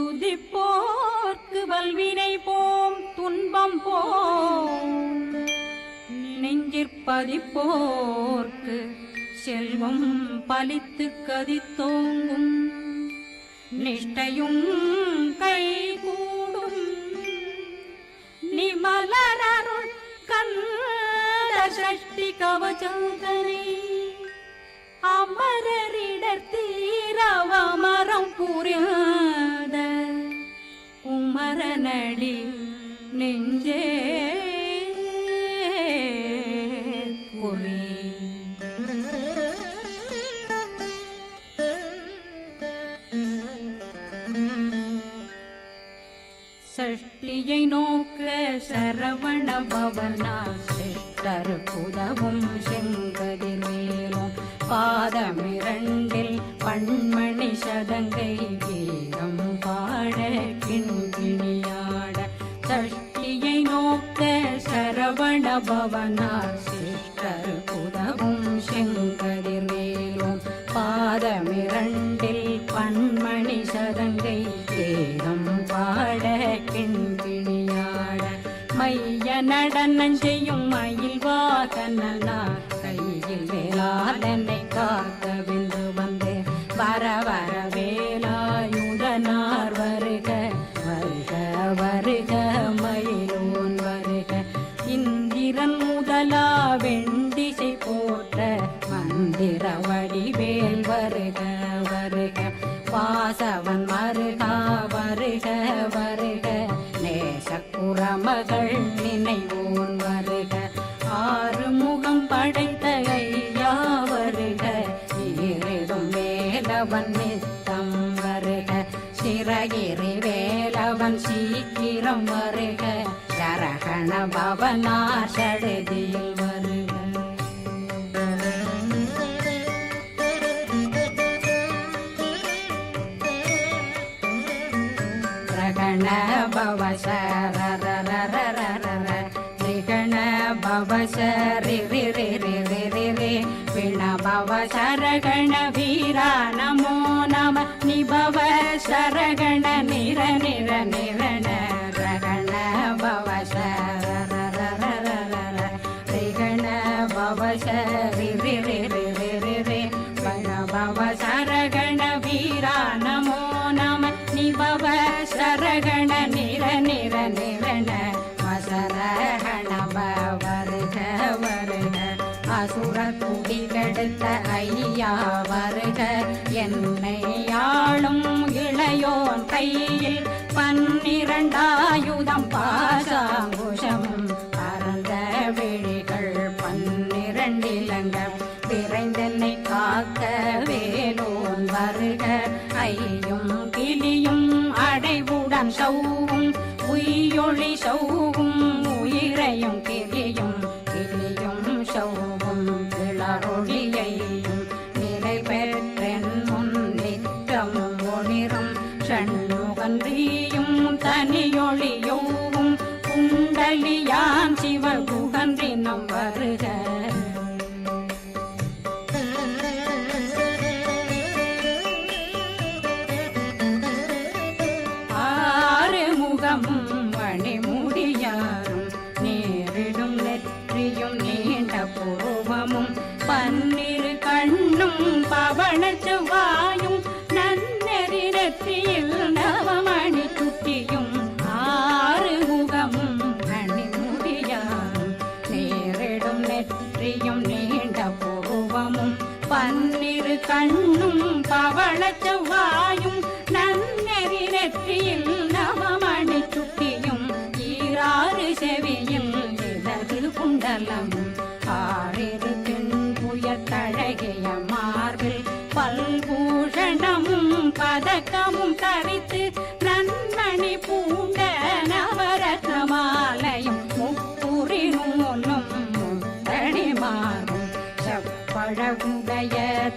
துதிப்போர்க்கு வல்வினை போம் துன்பம் போம் நெஞ்சிற்பதிப்போர்க்கு செல்வம் பலித்து கதித்தோங்கும் நிஷ்டையும் கைகூடும் நிமலரருள் கந்த சஷ்டி கவசந்தனை அமரரிடத்தீரவமரம் புரியாத குமரனடி நெஞ்சே குறி சஷ்டியை நோக்க சரவண பவனா சிஷ்டர் புதவும் செங்கதிர் மேலும் பாதமிரண்டில் பண்மணி சதங்கை கீதம் பாட கிண்கிணியாட சஷ்டியை நோக்க சரவண பவனா சிஷ்டர் புதவும் செங்கதிர் மேலும் பாதமிரண்டில் பண்மணி சதங்கை கீதம் பாட கிண்கிணியாட மைய நடனம் செய்யும் மயில் வாகனா கையில் வேளாளனை காக்க வென்று வந்து வர வர வேலாயுதனார் வருக வருக வருக மயிலோன் வருக இந்திரன் முதலா வெண்டிசை போற்ற மந்திர வடிவேல் வருக வருக வாசவன் மருகா வருக வருக நேசக்குறமகள் நினைவோன் வருக ஆறு முகம் படைத்த ஐயா வருக ஈரிடும் வேலவன் நித்தம் வருக சிறகிரி வேலவன் சீக்கிரம் வருக சரகண பவனார் சடுதியில் வருக ரகண பவ ரிகண பவ சரி விண பவ சரகண வீரா நமோ நம நிபவ சரகண நிர நிர நிரண ரகண பவ ரிகண பவ சரி வண பவ சரகண வீரா நமோ நம நிபவ சரகண நிர நிர நிரண வசரகண வருக வருக அசுர குடிகெடுத்த ஐயா வருக என்னை ஆளும் இளையோன் கையில் 12 பாசாங்குஷம் பரந்த விழிகள் 12 இலங்கம் விரைந்தென்னை காக்க வேலோன் வருக ஐயும் கிளியும் அடைவுடன் சௌவும் உயிரொளி சௌவும் உயிரையும் கிளியும் கிளியும் சௌவும் கிளரொளியையும் நிலை பெற்றென் முன் நித்தம் ஒளிரும் ஷண்முகன்றியும் தனியொளியோவும் குண்டலியான் சிவகுகன்றினம் வருக மணிமுடியாரும் நேரிடும் நெற்றியும் நீண்ட பூர்வமும் 12 கண்ணும் பவன செவ்வாயும் நன்னெறி நெற்றியில் நவமணி குட்டியும் 6 முகமும் மணிமுடியாரும் நேரிடும் நெற்றியும் நீண்ட பூர்வமும் 12 கண்ணும் பவன செவ்வாயும் நன்னெறி நெற்றியில் நவமணி சுட்டியும் 6 செவியில் இடது குண்டலம் 6 தென்புயத்தழகிய மார்பில் பல்பூஷணமும் பதக்கமும் தரித்து நன்மணி பூண்ட நவரத்ன மாலையும் முப்புரி நூலும் முத்தடி மாறும் செப்பழகுடைய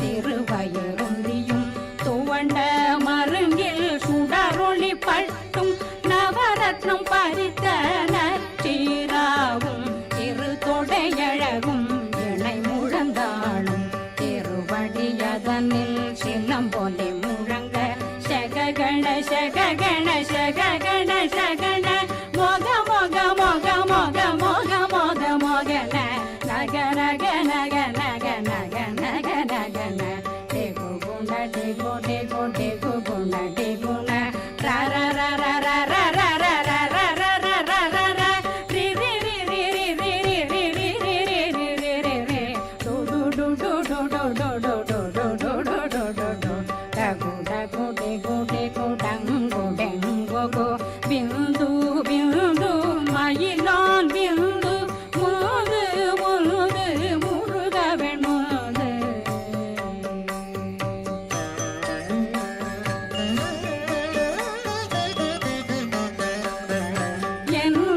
திருவயருந்தியும் துவண்ட மருங்கில் சுடரொளி பட்டும் நவரத்னம் பறித்த நச்சீராவும் இரு தொடையழகும் இணை முழந்தாளும் திருவடியதனில் சிலம்பொலி முழங்க சககண சககண பிந்து பிந்து மயிலான் பிந்து முது முது முருகவன் முது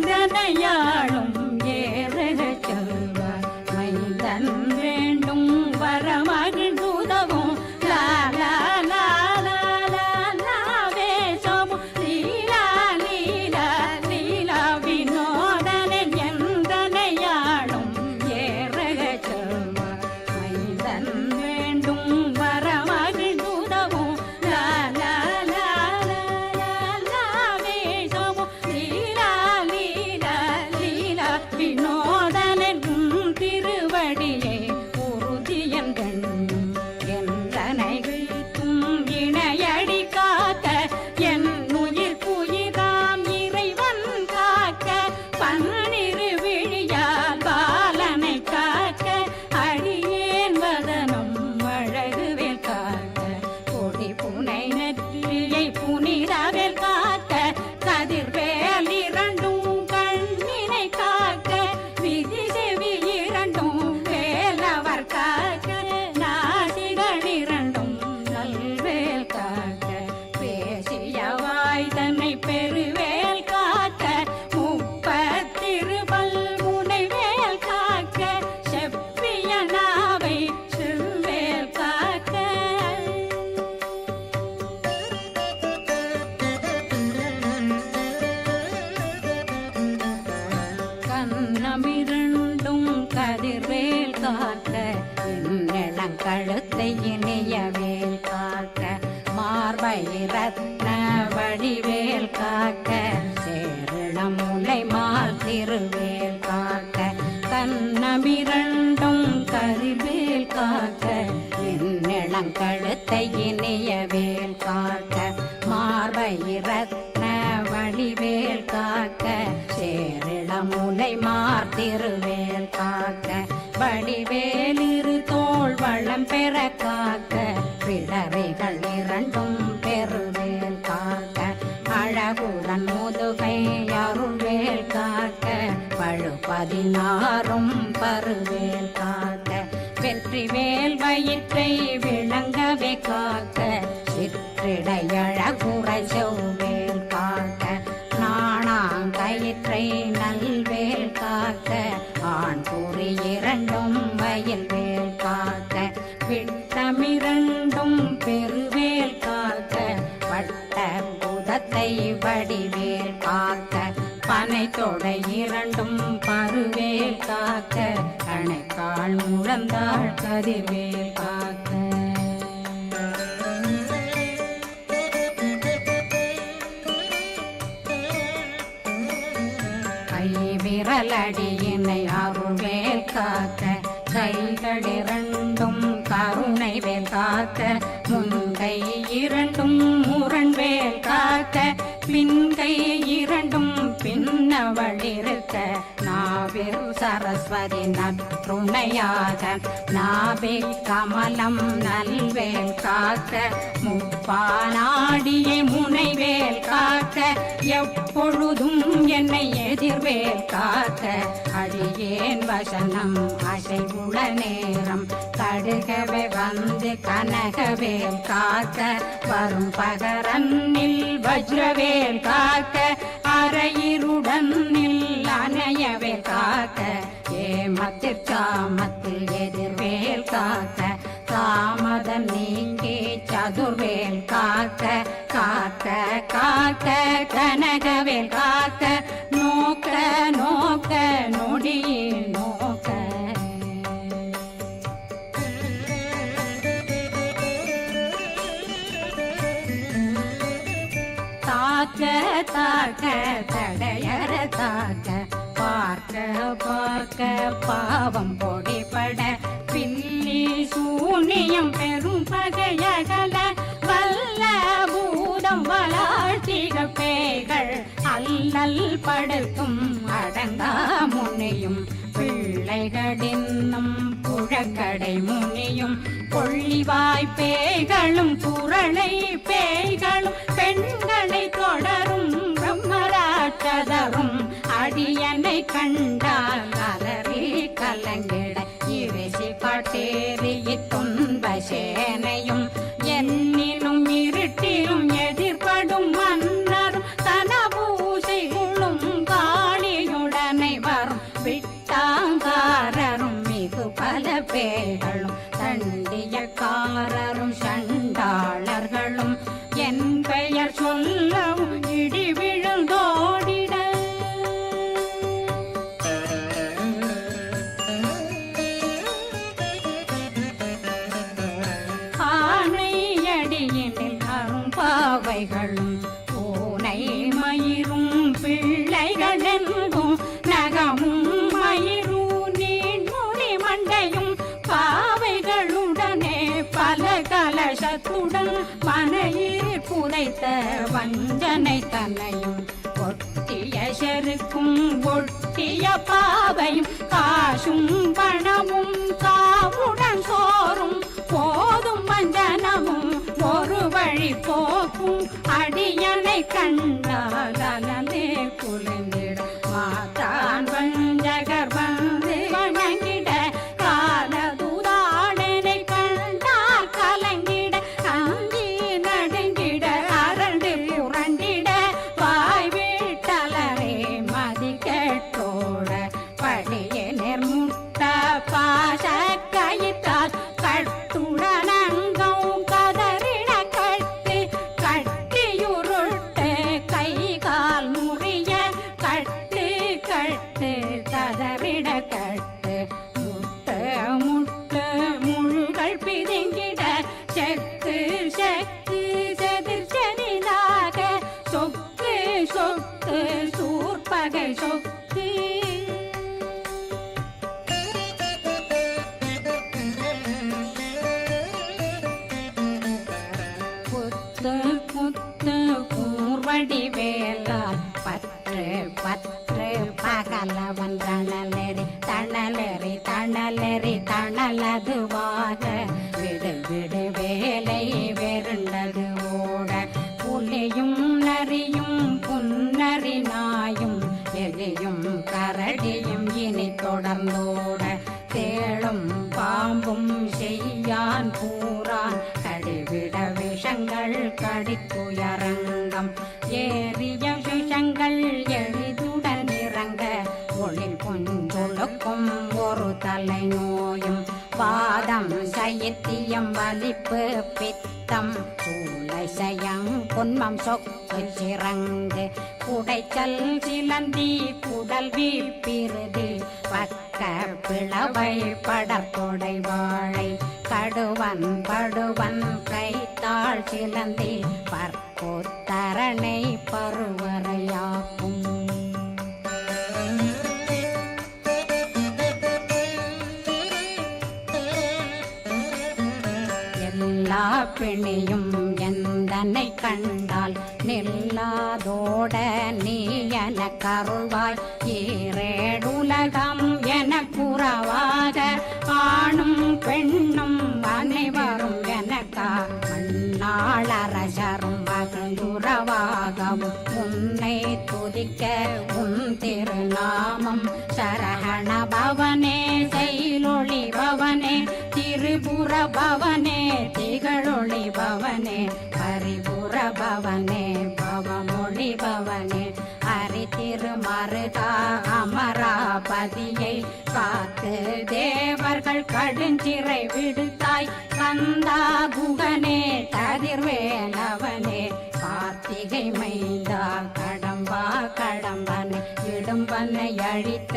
எந்தனையாளும் ஏறக செல்வார் மைந்தன் வேண்டும் வரமகிழ் உதவும் லா லா லா லா லா லா வேஷமும் லீலா லீலா லீலா வினோதனன் எந்தனையாளும் ஏறக செல்வார் மைந்தன் வேண்டும் வரமகிழ் உதவும் லா லா லா லா லா லா வேஷமும் லீலா லீலா லீலா வினோதனன் திருவடியே உறுதியன் கண்ணும் எந்தனை வீழ்த்தும் இணையடி காக்க என் உயிர் புயிராம் இறைவன் காக்க பன்னிரு விழியால் பாலனை காக்க அடியேன் வதனம் அழகுவேல் காக்க கொடி புனை நெற்றியை புனிதவேல் காக்க கதிர்வேல் இரண்டும் கண்ணினை காக்க விதி செவி இரண்டும் வேலவர் காக்க நாசிகள் இரண்டும் நல்வேல் காக்க பேசிய வாய் தன்னை பெருவேல் காக்க முப்பத்திருபல் முனைவேல் காக்க செப்பிய நாவை செவ்வேல் காக்க கண்ணமிரண்டும் கதிர்வேல் காக்க இளங்கழுத்தை இணையவேல் காக்க மார்பை ரத்ன வடிவேல் காக்க சேரணம் முலை மால் திருவேல் காக்க கண்ணமிரண்டும் கதிர்வேல் காக்க இளங்கழுத்தை இணையவேல் காக்க மார்பை ரத்ன வடிவேல் காக்க சேரிளமுலை மார்த்திருவேல் காக்க வடிவேலிரு தோள் வளம் பெற காக்க பிடரைகள் இரண்டும் பெருவேல் காக்க அழகுடன் முதுகை அருள்வேல் காக்க பழு 16 பருவேல் காக்க வெற்றிவேல் வயிற்றை விளங்கவே காக்க சிற்றிடையழகுரை செவ்வேல் காக்க நாணாங்கயிற்றை நல்வேல் காக்க ஆண் குறி இரண்டும் வயல்வேல் காக்க விட்டமிரண்டும் பெருவேல் காக்க வட்ட புதத்தை வடிவேல் காக்க பனை தொடை இரண்டும் பருவேல் காக்க கணைக்கால் முழந்தாள் கதிர்வேல் காக்க கை விரலடியினை அருள்வேல் காக்க கைகள் இரண்டும் கருணை வேல் காக்க முன்கை இரண்டும் முரண்வேல் காக்க பின்கை இரண்டும் பின்னவளிருக்க நாவில் சரஸ்வதி நற்றுணையாக நாவே கமலம் நல்வேல் காக்க முப்பானாடியை முனைவேல் காக்க எப்பொழுதும் என்னை எதிர்வேல் காக்க அடியேன் வசனம் அசைவுள நேரம் கடுகவே வந்து கனகவேல் காக்க வரும் பகரன்னில் வஜ்ரவேல் காக்க அரையிருடன் அணையவேல் காக்க ஏமத்தில் காமத்தில் எதிர்வேல் காக்க தாமதம் நீங்கி சதுர்வேல் காக்க காக்க காக்க கனகவேல் காக்க நோக்க நோக்க நொடியில் நோக்க தாக்க தாக்க தடையற தாக்க பார்க்க பார்க்க பாவம் பொடிபட பில்லி சூனியம் பெரும் பகையகல வல்ல பூதம் வளாழ்த்திக பேய்கள் அல்லல் படுத்தும் அடங்கா முனையும் பிள்ளைகளின்னும் புழ பழக்கடை முனியும் கொள்ளிவாய் பேய்களும் குரளை பேய்களும் பெண்களை தொடரும் பிரம்மராட்சதரும் அடியனை கண்டால் அலறி கலங்கிட இரிசி பட்டேறி துன்ப சேனையும் என்னிலும் இருட்டிலும் எதிர்படும் மன்னரும் தனபூசைகளும் காளியுடனை வரும் விட்டாங்காரரும் மிகு பல பேர்களும் தண்டியக்காரரும் சண்டாளர்களும் என் பெயர் சொல்லவும் இடி விழுந்தோடிட ஆனையடியினில் அரும்பாவைகளும் பூனை மயிரும் பிள்ளைகளெங்கும் நகமும் மயிரும் நீண்முடி மண்டையும் பாவைகளுடனே பல கலசத்துடன் மனையில் புதைத்த வஞ்சனை தன்னையும் ஒட்டிய செருக்கும் ஒட்டிய பாவையும் காசும் பணமும் காவுடன் சோறும் போதும் வஞ்சனமும் ஒரு வழி போக்கும் அடியனை கண்டால் அலந்தே குளிர்ந்திட மாத்தான் வஞ்சகர் வந்து வணங்கிட காலதுதாடனை கண்டால் கலங்கிட அஞ்சி நடுங்கிட அரண்டு புரண்டிட வாய் வீட்டலரே மதி கேட்டோட படிய நெர்முட்ட பாச கயிற்றால் கட்டுடனங்கும் கதறிட கட்டு கட்டியுருட்டு கை கால் முறிய கட்டு கட்டு கதறிட கட்டு முட்டு முட்டு முள்கள் பிதுங்கிட செத்து செத்து செதிர் செதிலாக சொக்கு சொக்கு சூர்பகை சொக்கு புத்து புத்து கூர்வடி வேலால் பற்று பற்று பகலவன் தணலெறி தணலெறி தணலெறி தணலதுவாக விடு விடு வேலை வெருண்டது ஓட புலியும் நரியும் புன்னரி நாயும் எலியும் கரடியும் இனி தொடர்ந்தோட தேளும் பாம்பும் செய்யான் பூரான் கடிவிட விஷங்கள் கடித்துயரங்கம் ஏறிய விஷங்கள் எளிதுடன் இறங்க ஒளில் பொஞ்சொழுக்கும் ஒரு தலை நோயும் வாதம் சைத்தியம் வலிப்பு பித்தம் சூளை சயம் பொன்மம் சொக்கு சிறங்கு குடைச்சல் சிலந்தி குடல் வீப்பிருதி பக்க பிளவை படற்கொடை வாழை கடுவன் படுவன் கைத்தாள் சிலந்தி பற்போத்தரணை பருவரையாக்கும் எல்லா பிணியும் எந்தனை கண்டால் நில்லாதோட நீ என கருள்வாய் ஈரேடுலகம் என குறவாக ஆணும் பெண்ணும் அனைவரும் எனக்கா மண்ணாளரசரும் மகிழ்ந்துறவாகவும் உன்னை துதிக்க உன் திருநாமம் சரகண பவனே செயலொளி பவனே திரிபுர பவனே திகழொளி பவனே பரிபுர பவனே பவமொழி பவனே ஹரி திருமருகா அமராபதியை காத்து தேவர்கள் கடுஞ்சிறை விடுத்தாய் கந்தா குகனே கதிர்வேலவனே கார்த்திகை மைந்தா கடம்பா கடம்பனை இடும்பனை அழித்த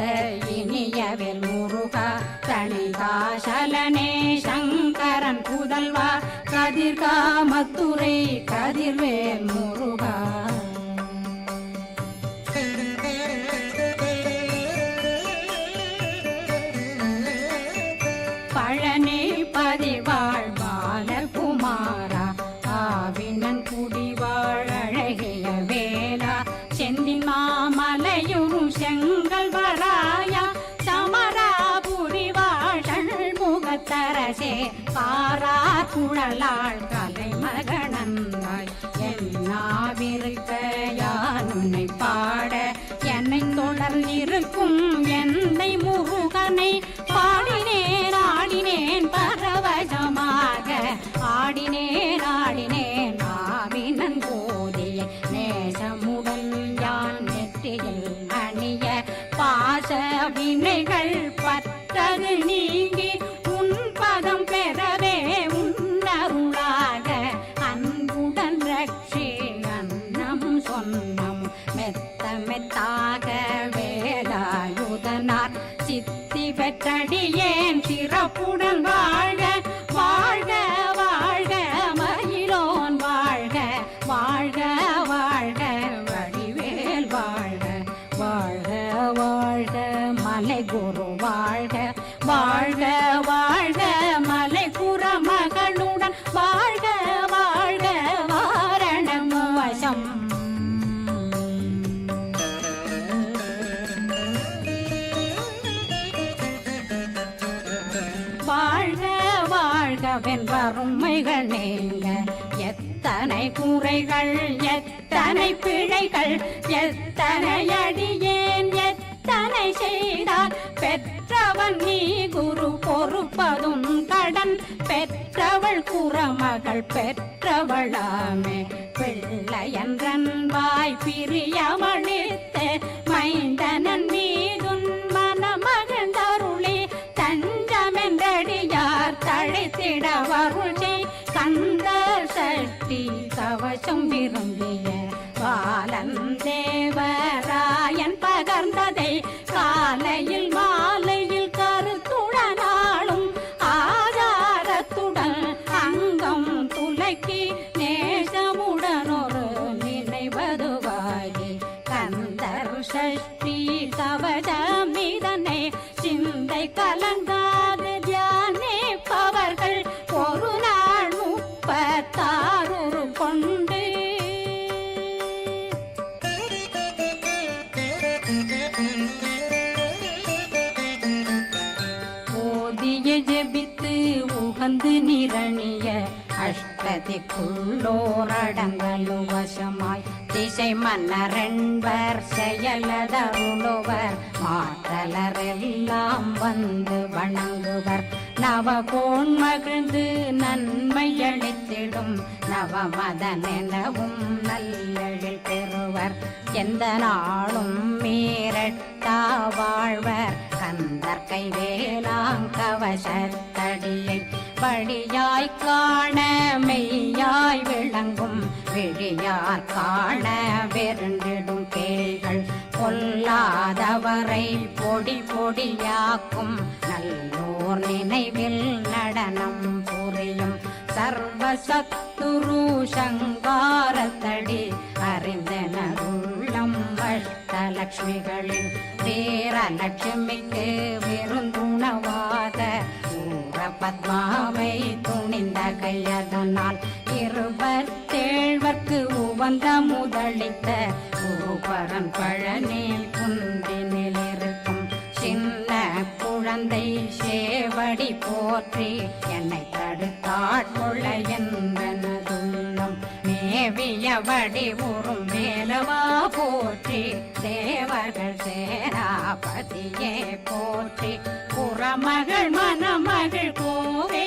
இனியவேல் முருகா தணிகாசலனே சங்கரன் புதல்வா கதிர்காமத்துரை கதிர்வேல் முருகா பழனி பதிவாழ் பாலகுமாரா ஆவினன் குடிவாழ் அழகிய வேலா செந்தின் மாமலையும் செங்கல் வராயா சமராபுரி வாழ் முக காரார் குழலாள் கலைமகனந்தாய் என்னாவிருக்க யான் உன்னை பாட என்னை தொடர்ந்திருக்கும் எந்தை முருகனை பாடினேன் ஆடினேன் பரவசமாக ஆடினேன் ஆடினேன் ஆவினன் போதிய நேசமுடன் யான் நெற்றியில் அணிய பாச வினைகள் பற்றது நீங்கி உன் பதம் பெறவே உன்னருளாக அன்புடன் ரட்சி அன்னம் சொன்னம் மெத்த மெத்தாக வேலாயுதனார் சித்தி பெற்றடியேன் சிறப்புடன் வாழ்க வாழ்க வாழ்க மயிலோன் வாழ்க வாழ்க வாழ்க வடிவேல் வாழ்க வாழ்க வாழ்க மலை குரு வாழ்க வாழ்க வாழ்க மலை குறமகளுடன் வாழ்க வாழ்க வாரணம் வசம் வாழ்க வாழ்க வெண்பருமைகள் நீங்க எத்தனை குறைகள் எத்தனை பிழைகள் எத்தனை அடியேன் எத்தனை செய்தால் பெற்றவன் நீ குரு பொறுப்பதும் கடன் பெற்றவள் குறமகள் பெற்றவளாமே பிள்ளையன்றன் வாய் பிரியமளித்து மைந்தனன் மீதுன் மனமகிழ்ந்தருளி தஞ்சமென்றடியார் தழைத்திட வருளை கந்தர் சக்தி கவசம் விரும்பிய பாலன் தேவராயன் பகர்ந்ததை காலையில் மாலையில் கருத்துடனாலும் ஆதாரத்துடன் அங்கம் துலக்கி நேசமுடன் ஒரு நினைவதுவாகி கந்தர் சஷ்டி கவசமிதனை சிந்தை கலங்காது தியானிப்பவர்கள் ஒரு நாள் 36 கொண்டு ஓதிய ஜெபித்து உகந்து நிரணிய அஷ்டதிக்குள்ளோரடங்கலும் வசமாய் திசை மன்னரென்பர் செயலதருளுவர் மாற்றலரெல்லாம் வந்து வணங்குவர் நவகோன் மகிழ்ந்து நன்மையளித்திடும் நவமதனெனவும் நல்லெழில் பெறுவர் எந்த நாளும் மீறட்டா வாழ்வர் கந்தர் கைவேலாங்கவசத்தடியை படியாய் காண மெய்யாய் விளங்கும் விழியார் காண வெருண்டிடும் கேள்கள் பொல்லாதவரை பொடி பொடியாக்கும் நல்லோர் நினைவில் நடனம் புரியும் சர்வசத்துரு சங்காரத்தடி அறிந்தனருள்ளம் அஷ்டலட்சுமிகளின் வீரலட்சுமிக்கு விருந்துணவாத பத்மாவை துணிந்த கையதனால் 27 உவந்த முதலித்த குருபரன் பழனி குந்தினில் இருக்கும் சின்ன குழந்தை சேவடி போற்றி என்னை தடுத்தாட்கொள்ள என்பனதுள்ளம் மேவிய வடிவுறும் வேலவா போற்றி தேவர்கள் சேனாபதியே போற்றி புறமகள் மணமகள் கோவே